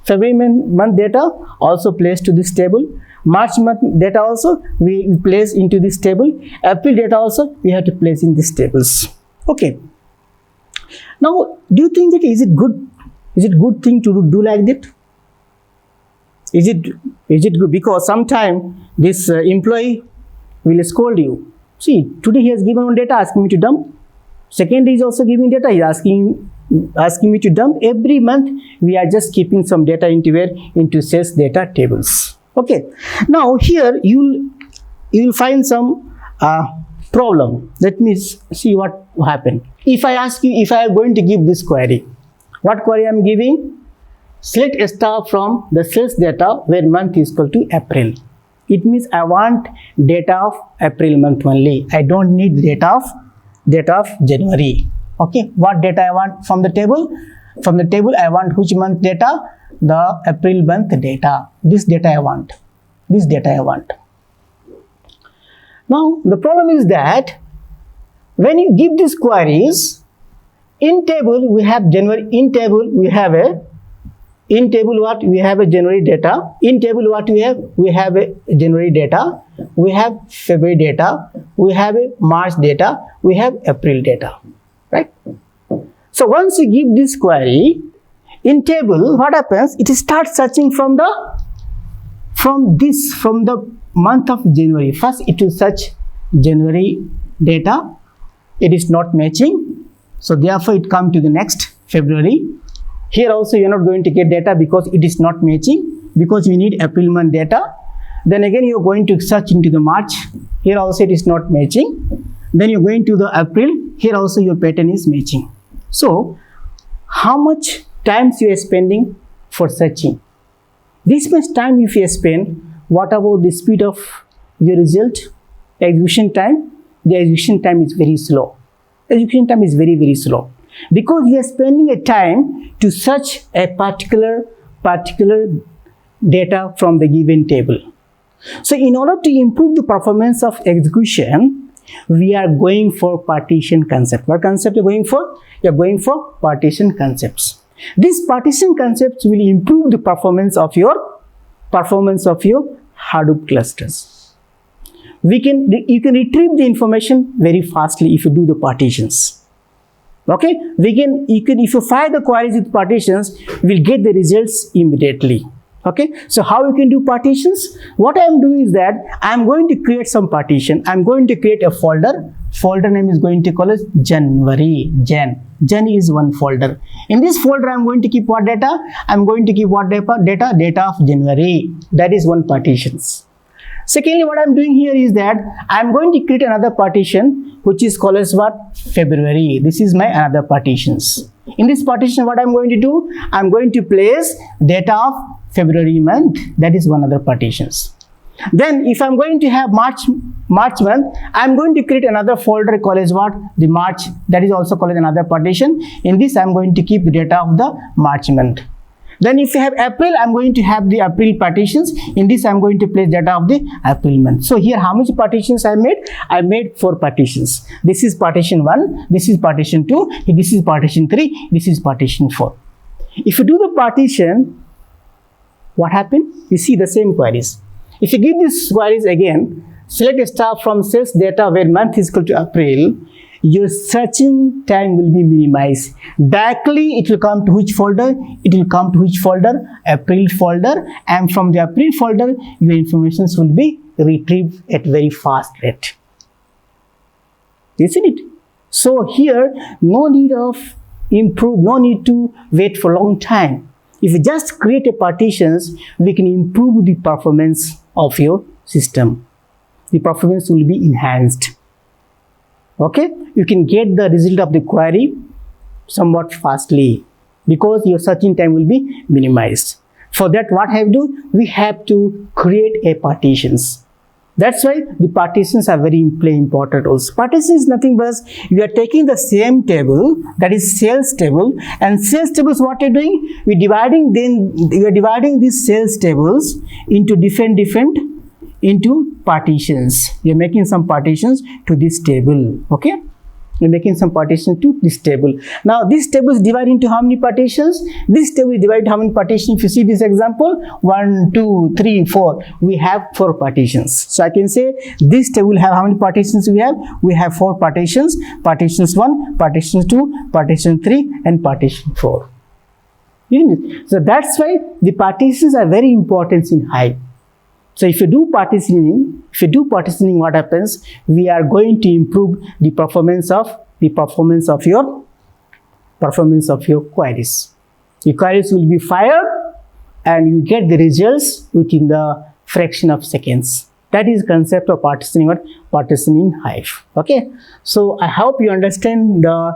February month data also placed to this table. March month data also we place into this table. April data also we have to place in these tables. Okay. Now, do you think that is it good? Is it good thing to do like that? Is it good? Because sometime this employee will scold you. See, today he has given one data asking me to dump. Second day is also giving data, he is asking me to dump. Every month we are just keeping some data into where? Into sales data tables. Okay. Now here you will find some problem. Let me see what happened. If I ask you, if I am going to give this query, what query I am giving? Select a star from the sales data where month is equal to April. It means I want data of April month only. I don't need data of January. Okay, what data I want from the table? From the table I want which month data? The April month data. This data I want. This data I want. Now the problem is that when you give these queries, in table we have January, in table we have a January data. In table what we have a January data, we have February data, we have a March data, we have April data, right? So once you give this query in table, what happens? It starts searching from the month of January. First it will search January data. It is not matching, so therefore it comes to the next February. Here also you are not going to get data because it is not matching, because we need April month data. Then again you are going to search into the March. Here also it is not matching. Then you are going to the April. Here also your pattern is matching. So how much time you are spending for searching? This much time if you spend, what about the speed of your result? Execution time? The execution time is very slow. Execution time is very slow, because you are spending a time to search a particular data from the given table. So in order to improve the performance of execution, we are going for partition concept. What concept are you going for? You are going for partition concepts. These partition concepts will improve the performance of your Hadoop clusters. You can retrieve the information very fastly if you do the partitions. Okay, if you fire the queries with partitions, we'll get the results immediately. Okay, so how you can do partitions? What I am doing is that I am going to create some partition. I am going to create a folder. Folder name is going to call as January. Jan is one folder. In this folder I am going to keep what data? I am going to keep what data? Data of January. That is one partitions. Secondly, what I am doing here is that I am going to create another partition which is called as what? February. This is my another partitions. In this partition, what I am going to do? I am going to place data of February month. That is one other partitions. Then if I am going to have March month, I am going to create another folder called as what? The March. That is also called as another partition. In this I am going to keep the data of the March month. Then if you have April, I am going to have the April partitions. In this I am going to place data of the April month. So here how many partitions I made? I made 4 partitions. This is partition 1, this is partition 2, this is partition 3, this is partition 4. If you do the partition, what happened? You see the same queries. If you give these queries again, select a star from sales data where month is equal to April, your searching time will be minimized. Directly it will come to which folder? It will come to which folder? April folder, and from the April folder your information will be retrieved at very fast rate. Isn't it? So here no need to wait for a long time. If you just create a partitions, we can improve the performance of your system. The performance will be enhanced. Okay, you can get the result of the query somewhat fastly because your searching time will be minimized. For that, what have to do? We have to create a partitions. That's why the partitions are very important also. Partition is nothing but you are taking the same table, that is sales table, and sales tables what you are doing? We are dividing these sales tables into different into partitions. You are making some partitions to this table. Okay. We're making some partition to this table. Now this table is divided into how many partitions? This table is divided how many partitions? If you see this example, 1, 2, 3, 4, we have 4 partitions. So I can say this table have how many partitions we have? We have 4 partitions. Partitions 1, partitions 2, partition 3 and partition 4. So that's why the partitions are very important in Hive. So if you do partitioning, what happens? We are going to improve the performance of your queries. Your queries will be fired and you get the results within the fraction of seconds. That is the concept of partitioning Hive. Okay. So I hope you understand the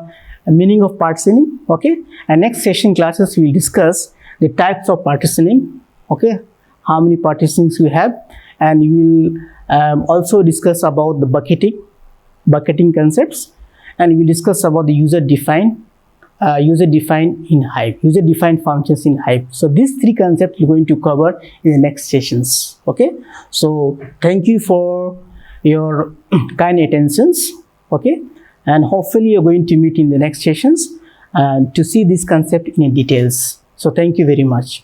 meaning of partitioning. Okay. And next session classes we will discuss the types of partitioning. Okay. How many partitions we have, and we will also discuss about the bucketing concepts, and we will discuss about the user-defined in Hive, user-defined functions in Hive. So these 3 concepts we're going to cover in the next sessions. Okay, so thank you for your kind attentions. Okay, and hopefully you're going to meet in the next sessions and to see this concept in details. So thank you very much.